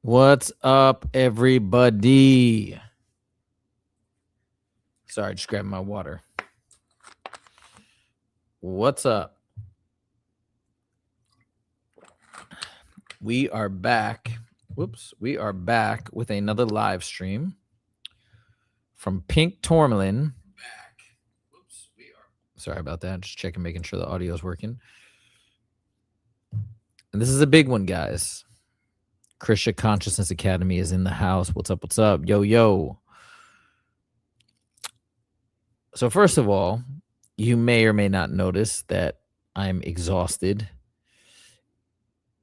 What's up, everybody? Sorry, just grabbing my water. What's up? We are back. Whoops. We are back with another live stream from Pink Tourmaline. Sorry about that. Just checking, making sure the audio is working. And this is a big one, guys. Krishna Consciousness Academy is in the house. What's up? What's up? Yo, yo. So first of all, you may or may not notice that I'm exhausted.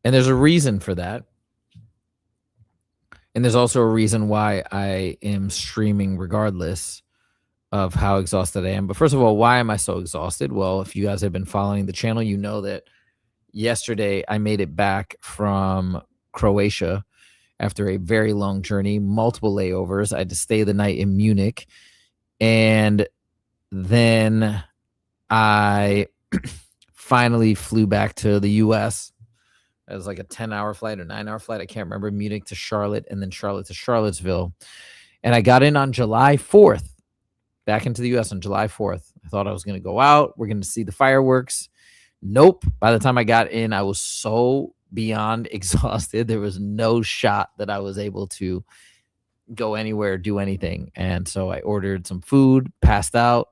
And there's a reason for that. And there's also a reason why I am streaming regardless of how exhausted I am. But first of all, why am I so exhausted? Well, if you guys have been following the channel, you know that yesterday I made it back from Croatia after a very long journey, multiple layovers. I had to stay the night in Munich. And then I finally flew back to the US. It was like a 10-hour flight or 9-hour flight. I can't remember. Munich to Charlotte and then Charlotte to Charlottesville. And I got in on July 4th, back into the US on July 4th. I thought I was going to go out. We're going to see the fireworks. Nope. By the time I got in, I was so beyond exhausted. There was no shot that I was able to go anywhere, do anything. And so I ordered some food, passed out,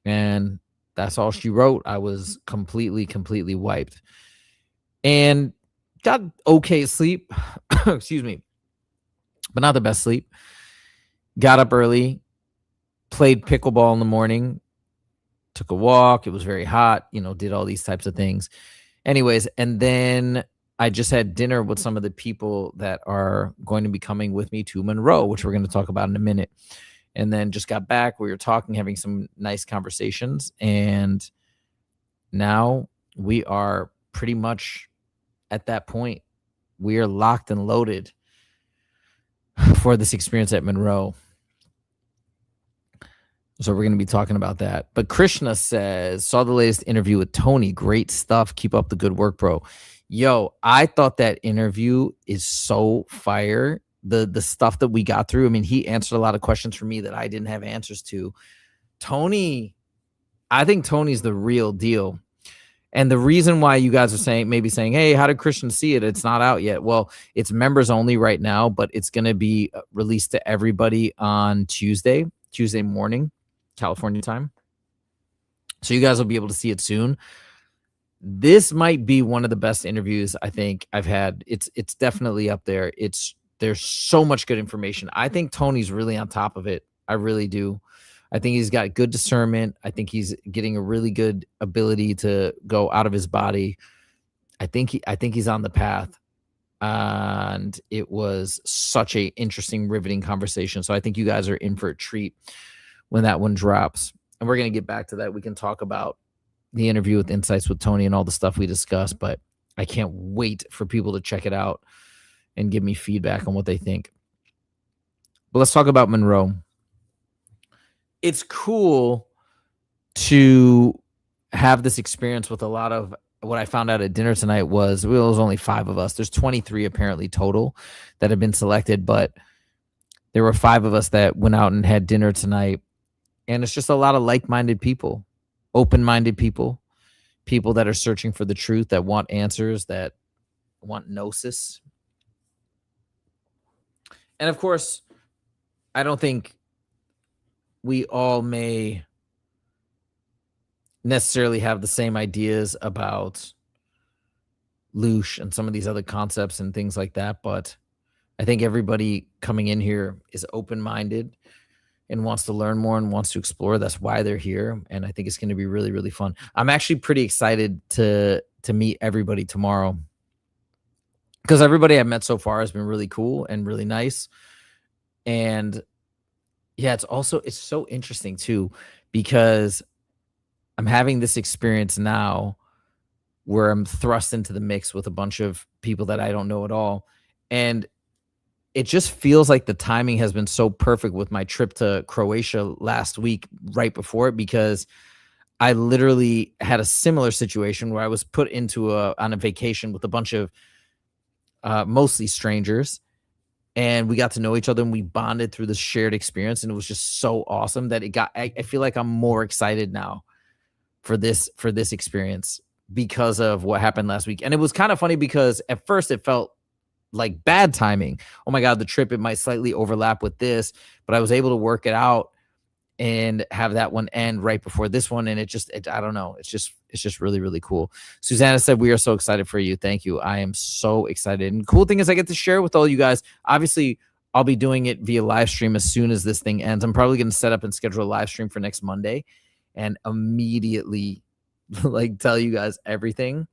and that's all she wrote. I was completely wiped. And got okay sleep, excuse me, but not the best sleep. Got up early, played pickleball in the morning, took a walk. It was very hot, did all these types of things. Anyways, and then I just had dinner with some of the people that are going to be coming with me to Monroe, which we're going to talk about in a minute. And then just got back. We were talking, having some nice conversations. And now we are pretty much at that point. We are locked and loaded for this experience at Monroe. So we're going to be talking about that. But Krishna says, saw the latest interview with Tony. Great stuff. Keep up the good work, bro. Yo, I thought that interview is so fire. The stuff that we got through. I mean, he answered a lot of questions for me that I didn't have answers to. Tony, I think Tony's the real deal. And the reason why you guys are maybe saying, hey, how did Christian see it? It's not out yet. Well, it's members only right now, but it's going to be released to everybody on Tuesday morning, California time. So you guys will be able to see it soon. This might be one of the best interviews I think I've had. It's definitely up there. There's so much good information. I think Tony's really on top of it. I really do. I think he's got good discernment. I think he's getting a really good ability to go out of his body. I think he's on the path. And it was such a interesting, riveting conversation. So I think you guys are in for a treat when that one drops. And we're going to get back to that. We can talk about the interview with Insights with Tony and all the stuff we discussed, but I can't wait for people to check it out and give me feedback on what they think. But let's talk about Monroe. It's cool to have this experience with a lot of what I found out at dinner tonight was, well, it was only 5 of us. There's 23 apparently total that have been selected, but there were 5 of us that went out and had dinner tonight. And it's just a lot of like-minded people, open-minded people that are searching for the truth, that want answers, that want gnosis. And of course, I don't think we all may necessarily have the same ideas about loosh and some of these other concepts and things like that, but I think everybody coming in here is open-minded and wants to learn more and wants to explore. That's why they're here, and I think it's going to be really, really fun. I'm actually pretty excited to meet everybody tomorrow because everybody I've met so far has been really cool and really nice. And yeah, it's so interesting too, because I'm having this experience now where I'm thrust into the mix with a bunch of people that I don't know at all. And it just feels like the timing has been so perfect with my trip to Croatia last week, right before it, because I literally had a similar situation where I was put into on a vacation with a bunch of mostly strangers. and we got to know each other and we bonded through this shared experience. And it was just so awesome that I feel like I'm more excited now for this experience because of what happened last week. And it was kind of funny because at first it felt like bad timing. Oh my God, the trip, it might slightly overlap with this, but I was able to work it out and have that one end right before this one. And I don't know. It's just really, really cool. Susanna said, we are so excited for you. Thank you. I am so excited. And the cool thing is I get to share with all you guys. Obviously, I'll be doing it via live stream as soon as this thing ends. I'm probably going to set up and schedule a live stream for next Monday and immediately like tell you guys everything.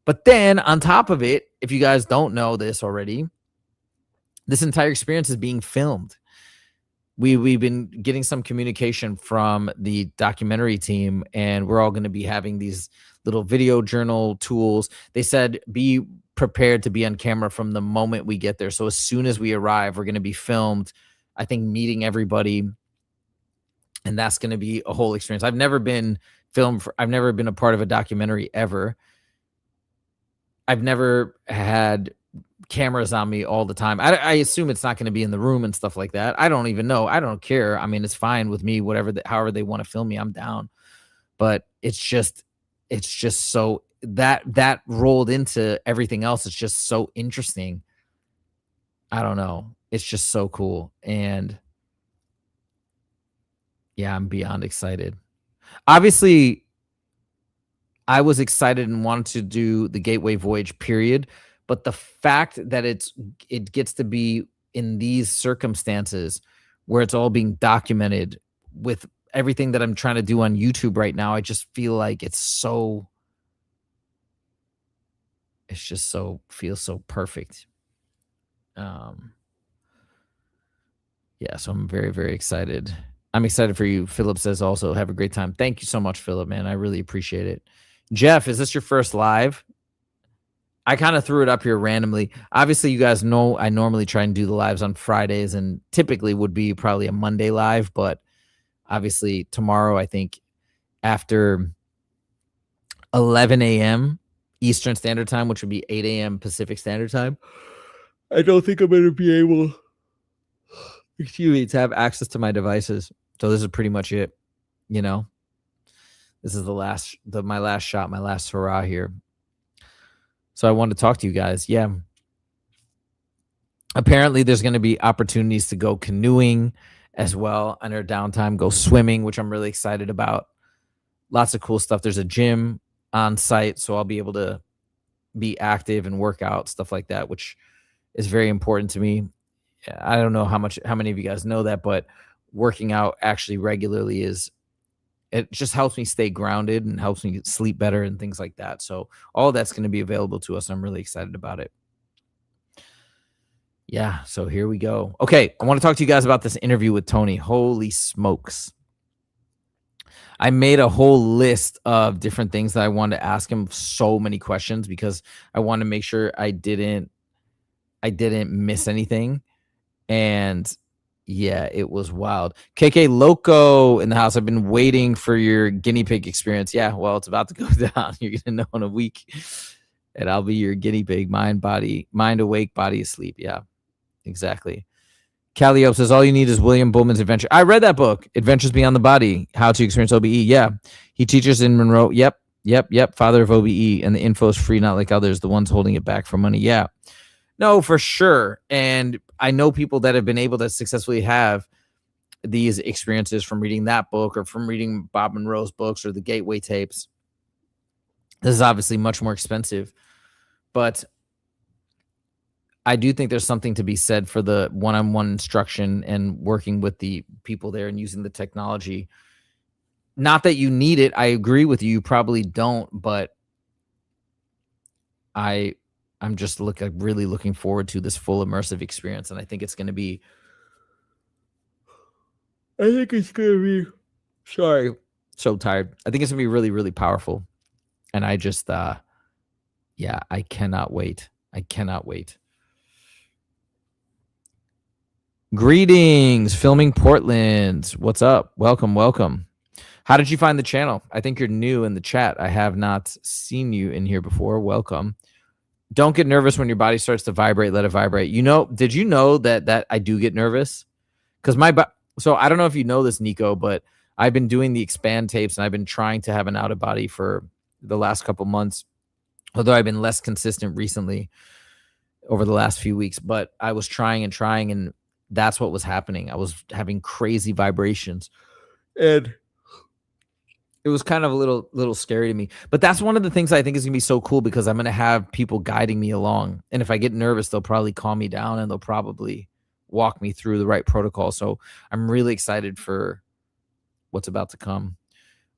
But then on top of it, if you guys don't know this already, this entire experience is being filmed. We've been getting some communication from the documentary team, and we're all going to be having these little video journal tools. They said, be prepared to be on camera from the moment we get there. So as soon as we arrive, we're going to be filmed, I think, meeting everybody. And that's going to be a whole experience. I've never been I've never been a part of a documentary ever. I've never had cameras on me all the time. I assume it's not going to be in the room and stuff like that. I don't even know. I don't care. I mean, it's fine with me, however they want to film me, I'm down. But it's just so that rolled into everything else. It's just so interesting. I don't know. It's just so cool. And yeah, I'm beyond excited. Obviously, I was excited and wanted to do the Gateway Voyage, period. But the fact that it gets to be in these circumstances where it's all being documented with everything that I'm trying to do on YouTube right now, I just feel like feels so perfect. Yeah, so I'm very, very excited. I'm excited for you. Philip says also, have a great time. Thank you so much, Philip, man. I really appreciate it. Jeff, is this your first live? I kind of threw it up here randomly. Obviously, you guys know I normally try and do the lives on Fridays, and typically would be probably a Monday live. But obviously tomorrow, I think after 11 a.m. Eastern Standard Time, which would be 8 a.m. Pacific Standard Time, I don't think I'm going to be able, to have access to my devices. So this is pretty much it. You know, this is my last shot, my last hurrah here. So I wanted to talk to you guys. Yeah. Apparently there's going to be opportunities to go canoeing as well on our downtime, go swimming, which I'm really excited about. Lots of cool stuff. There's a gym on site, so I'll be able to be active and work out, stuff like that, which is very important to me. I don't know how many of you guys know that, but working out actually regularly it just helps me stay grounded and helps me sleep better and things like that. So all that's going to be available to us. I'm really excited about it. Yeah, so here we go. Okay, I want to talk to you guys about this interview with Tony. Holy smokes. I made a whole list of different things that I wanted to ask him, so many questions, because I want to make sure I didn't miss anything. And yeah, it was wild. KK Loco in the house. I've been waiting for your guinea pig experience. Yeah, well, it's about to go down. You're going to know in a week. And I'll be your guinea pig. Mind awake, body asleep. Yeah, exactly. Calliope says, all you need is William Bullman's Adventure. I read that book, Adventures Beyond the Body, How to Experience OBE. Yeah, he teaches in Monroe. Yep. Father of OBE. And the info is free, not like others, the ones holding it back for money. Yeah. No, for sure. And I know people that have been able to successfully have these experiences from reading that book or from reading Bob Monroe's books or the Gateway tapes. This is obviously much more expensive, but I do think there's something to be said for the one-on-one instruction and working with the people there and using the technology. Not that you need it. I agree with you. You probably don't, but I'm just really looking forward to this full immersive experience. And I think it's going to be, sorry, so tired. I think it's going to be really, really powerful. And I just, yeah, I cannot wait. Greetings, Filming Portland. What's up? Welcome. How did you find the channel? I think you're new in the chat. I have not seen you in here before. Welcome. Don't get nervous when your body starts to vibrate. Let it vibrate. Did you know that I do get nervous? Because so I don't know if you know this, Nico, but I've been doing the expand tapes and I've been trying to have an out of body for the last couple months, although I've been less consistent recently over the last few weeks. But I was trying, and that's what was happening. I was having crazy vibrations, and it was kind of a little scary to me. But that's one of the things I think is gonna be so cool, because I'm gonna have people guiding me along. And if I get nervous, they'll probably calm me down and they'll probably walk me through the right protocol. So I'm really excited for what's about to come.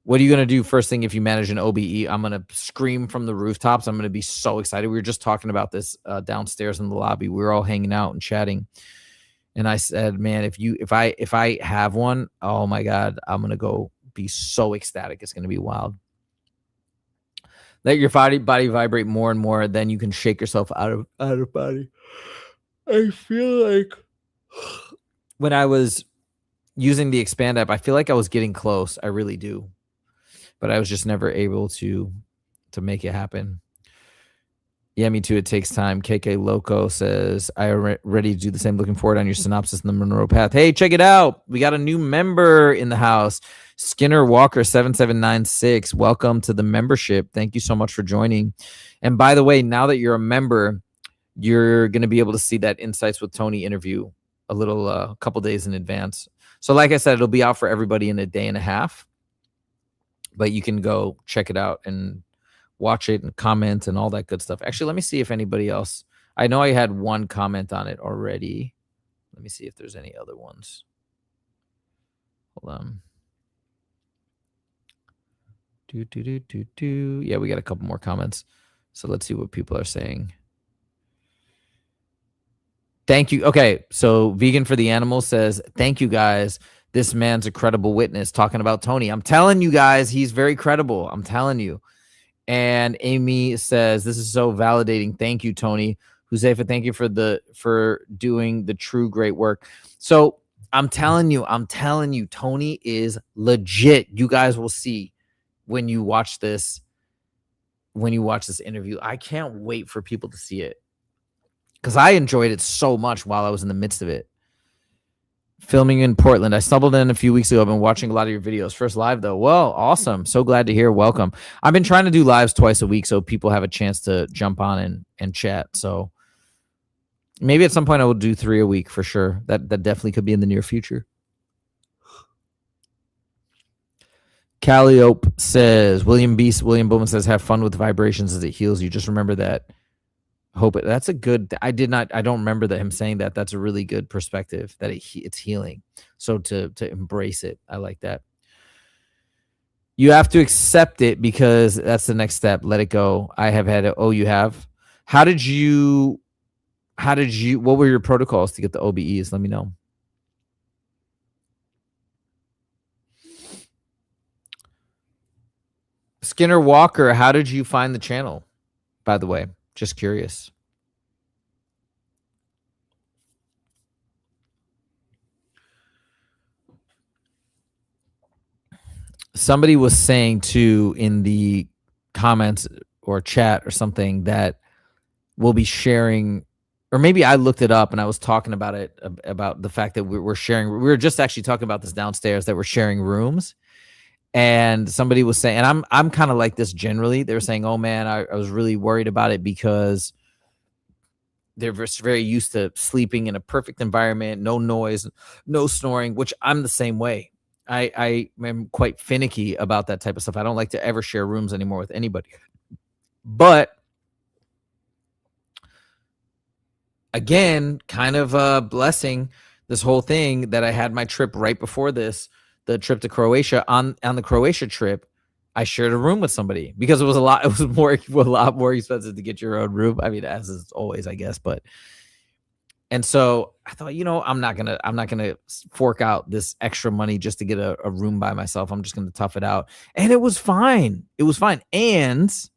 What are you gonna do first thing if you manage an OBE? I'm gonna scream from the rooftops. I'm gonna be so excited. We were just talking about this downstairs in the lobby. We were all hanging out and chatting. And I said, man, if I have one, oh my God, I'm gonna go be so ecstatic. It's going to be wild. Let your body vibrate more and more. Then you can shake yourself out of body. I feel like when I was using the expand app, I feel like I was getting close. I really do. But I was just never able to make it happen. Yeah, me too. It takes time. KK Loco says, I am ready to do the same. Looking forward on your synopsis in the Monroe path. Hey, check it out. We got a new member in the house. Skinner Walker 7796. Welcome to the membership. Thank you so much for joining. And by the way, now that you're a member, you're going to be able to see that Insights with Tony interview a couple days in advance. So like I said, it'll be out for everybody in a day and a half. But you can go check it out and watch it and comment and all that good stuff. Actually, let me see if anybody else. I know I had one comment on it already. Let me see if there's any other ones. Hold on. Yeah, we got a couple more comments. So let's see what people are saying. Thank you. Okay, so Vegan for the Animal says, thank you guys. This man's a credible witness talking about Tony. I'm telling you guys, he's very credible. I'm telling you. And Amy says, this is so validating. Thank you, Tony. Josefa, thank you for doing the true great work. So I'm telling you, Tony is legit. You guys will see when you watch this interview. I can't wait for people to see it, because I enjoyed it so much while I was in the midst of it. Filming in Portland. I stumbled in a few weeks ago. I've been watching a lot of your videos. First live, though. Well, awesome. So glad to hear. Welcome. I've been trying to do lives twice a week so people have a chance to jump on and chat. So maybe at some point I will do 3 a week for sure. That definitely could be in the near future. Calliope says, William Bowman says, have fun with vibrations as it heals you. Just remember that. That's a good. I don't remember him saying that. That's a really good perspective, that it's healing. So to embrace it, I like that. You have to accept it, because that's the next step. Let it go. I have had it. Oh, you have. How did you? What were your protocols to get the OBEs? Let me know. Skinner Walker, how did you find the channel? By the way. Just curious. Somebody was saying too in the comments or chat or something that we'll be sharing, or maybe I looked it up and I was talking about it, about the fact that we're sharing. We were just actually talking about this downstairs, that we're sharing rooms. And somebody was saying, and I'm kind of like this generally. They were saying, oh man, I was really worried about it, because they're just very used to sleeping in a perfect environment, no noise, no snoring, which I'm the same way. I am quite finicky about that type of stuff. I don't like to ever share rooms anymore with anybody. But again, kind of a blessing, this whole thing, that I had my trip right before this, the trip to Croatia. On the Croatia trip, I shared a room with somebody, because it was a lot more expensive to get your own room. I mean, as is always, I guess, and so I thought, I'm not gonna fork out this extra money just to get a room by myself. I'm just gonna tough it out. And it was fine. And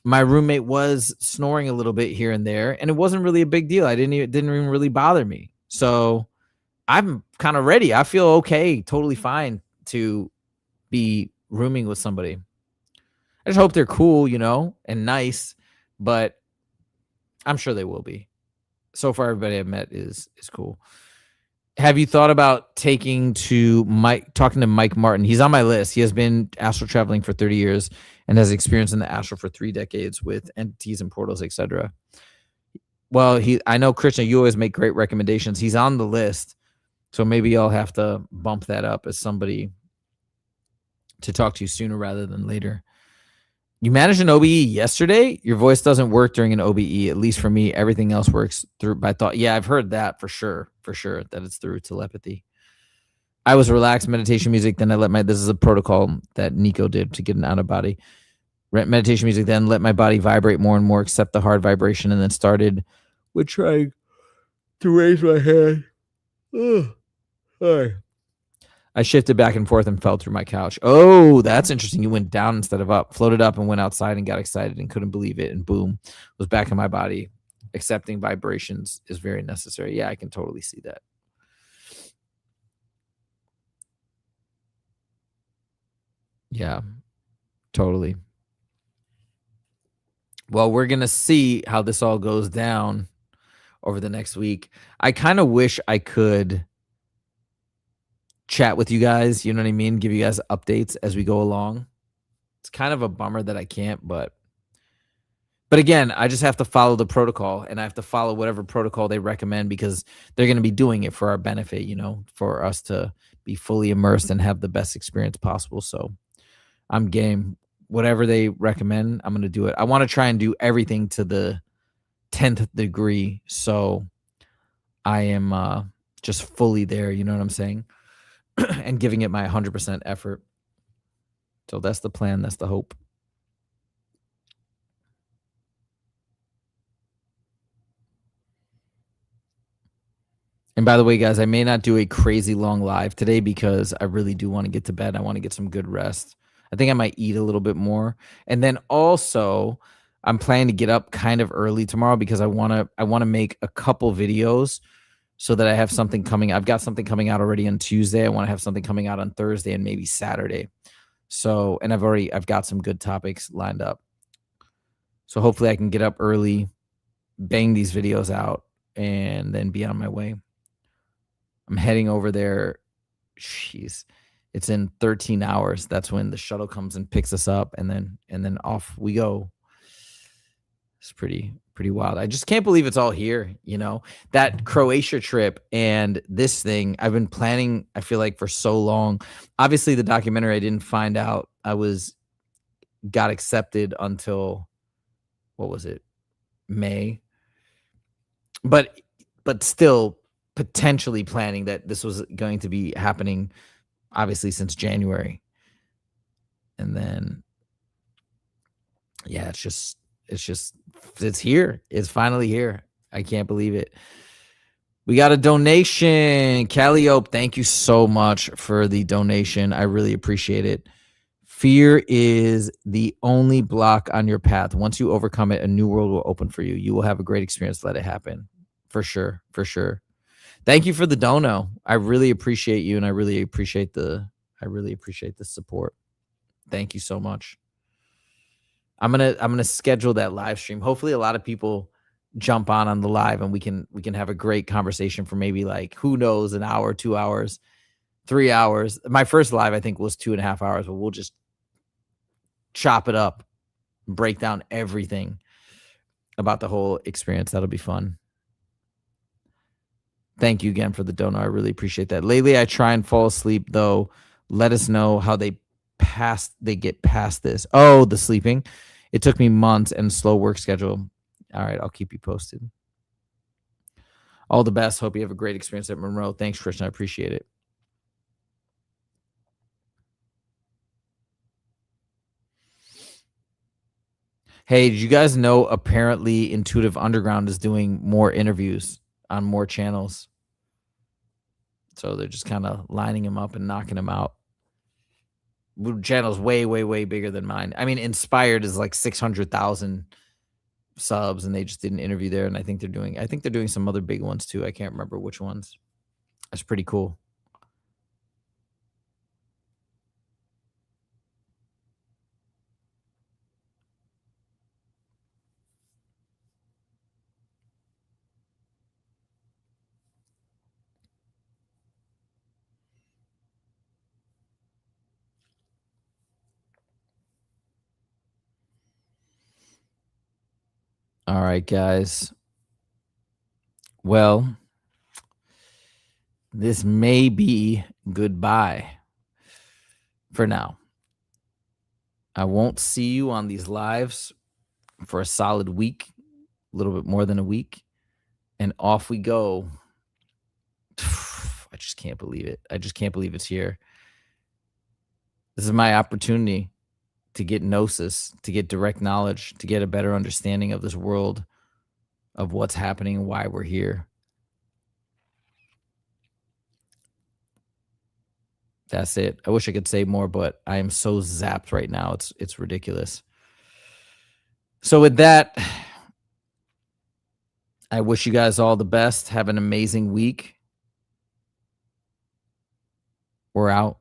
my roommate was snoring a little bit here and there, and it wasn't really a big deal. It didn't even really bother me. So I'm kind of ready. I feel okay, totally fine to be rooming with somebody. I just hope they're cool, and nice. But I'm sure they will be. So far, everybody I've met is cool. Have you thought about talking to Mike Martin? He's on my list. He has been astral traveling for 30 years and has experience in the astral for 3 decades with entities and portals, etc. Well, I know, Krishna, you always make great recommendations. He's on the list. So maybe I'll have to bump that up as somebody to talk to you sooner rather than later. You managed an OBE yesterday? Your voice doesn't work during an OBE, at least for me. Everything else works through by thought. Yeah, I've heard that for sure, that it's through telepathy. I was relaxed, meditation music, then I this is a protocol that Nico did to get an out of body. Meditation music, then let my body vibrate more and more, accept the hard vibration, and then started with trying to raise my hand. Ugh. Sorry. I shifted back and forth and fell through my couch. Oh, that's interesting. You went down instead of up, floated up and went outside and got excited and couldn't believe it. And boom, was back in my body. Accepting vibrations is very necessary. Yeah, I can totally see that. Yeah, totally. Well, we're going to see how this all goes down over the next week. I kind of wish I could chat with you guys, you know what I mean? Give you guys updates as we go along. It's kind of a bummer that I can't, but again, I just have to follow the protocol, and I have to follow whatever protocol they recommend because they're going to be doing it for our benefit, you know, for us to be fully immersed and have the best experience possible. So I'm game. Whatever they recommend, I'm going to do it. I want to try and do everything to the 10th degree. So I am just fully there. You know what I'm saying? And giving it my 100% effort. So that's the plan. That's the hope. And by the way, guys, I may not do a crazy long live today because I really do want to get to bed. I want to get some good rest. I think I might eat a little bit more. And then also, I'm planning to get up kind of early tomorrow because I want to make a couple videos so that I have something coming. I've got something coming out already on Tuesday. I want to have something coming out on Thursday and maybe Saturday. So, and I've got some good topics lined up. So hopefully I can get up early, bang these videos out, and then be on my way. I'm heading over there. Jeez, it's in 13 hours. That's when the shuttle comes and picks us up, and then off we go. It's pretty wild. I just can't believe it's all here. You know, that Croatia trip and this thing I've been planning, I feel like, for so long. Obviously, the documentary, I didn't find out I got accepted until, what was it, May? But still potentially planning that this was going to be happening, obviously, since January. And then, yeah, it's here. It's finally here. I can't believe it. We got a donation. Calliope, thank you so much for the donation. I really appreciate it. Fear is the only block on your path. Once you overcome it, a new world will open for you. You will have a great experience. Let it happen. For sure. For sure. Thank you for the dono. I really appreciate you, and I really appreciate the support. Thank you so much. I'm gonna schedule that live stream. Hopefully, a lot of people jump on the live, and we can have a great conversation for maybe, like, who knows, an hour, 2 hours, 3 hours. My first live, I think, was 2.5 hours, but we'll just chop it up, break down everything about the whole experience. That'll be fun. Thank you again for the donor. I really appreciate that. Lately, I try and fall asleep, though. Let us know how they get past this. Oh, the sleeping. It took me months and slow work schedule. All right, I'll keep you posted. All the best. Hope you have a great experience at Monroe. Thanks, Christian. I appreciate it. Hey, did you guys know apparently Intuitive Underground is doing more interviews on more channels? So they're just kind of lining them up and knocking them out. Channel's way, way, way bigger than mine. I mean, Inspired is like 600,000 subs, and they just did an interview there. And I think they're doing some other big ones too. I can't remember which ones. That's pretty cool. All right, guys. Well, this may be goodbye for now. I won't see you on these lives for a solid week, a little bit more than a week, and off we go. I just can't believe it. I just can't believe it's here. This is my opportunity to get gnosis, to get direct knowledge, to get a better understanding of this world, of what's happening and why we're here. That's it. I wish I could say more, but I am so zapped right now. It's ridiculous. So with that, I wish you guys all the best. Have an amazing week. We're out.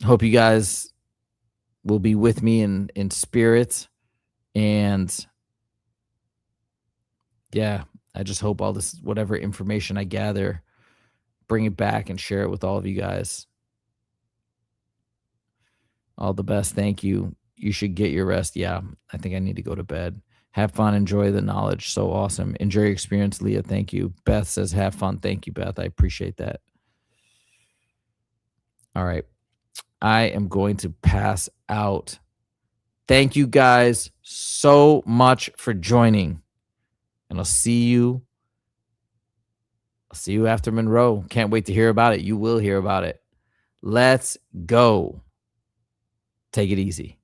Hope you guys will be with me in spirit. And yeah, I just hope all this, whatever information I gather, bring it back and share it with all of you guys. All the best. Thank you. You should get your rest. Yeah, I think I need to go to bed. Have fun. Enjoy the knowledge. So awesome. Enjoy your experience, Leah. Thank you. Beth says, have fun. Thank you, Beth. I appreciate that. All right. I am going to pass out. Thank you guys so much for joining. And I'll see you after Monroe. Can't wait to hear about it. You will hear about it. Let's go. Take it easy.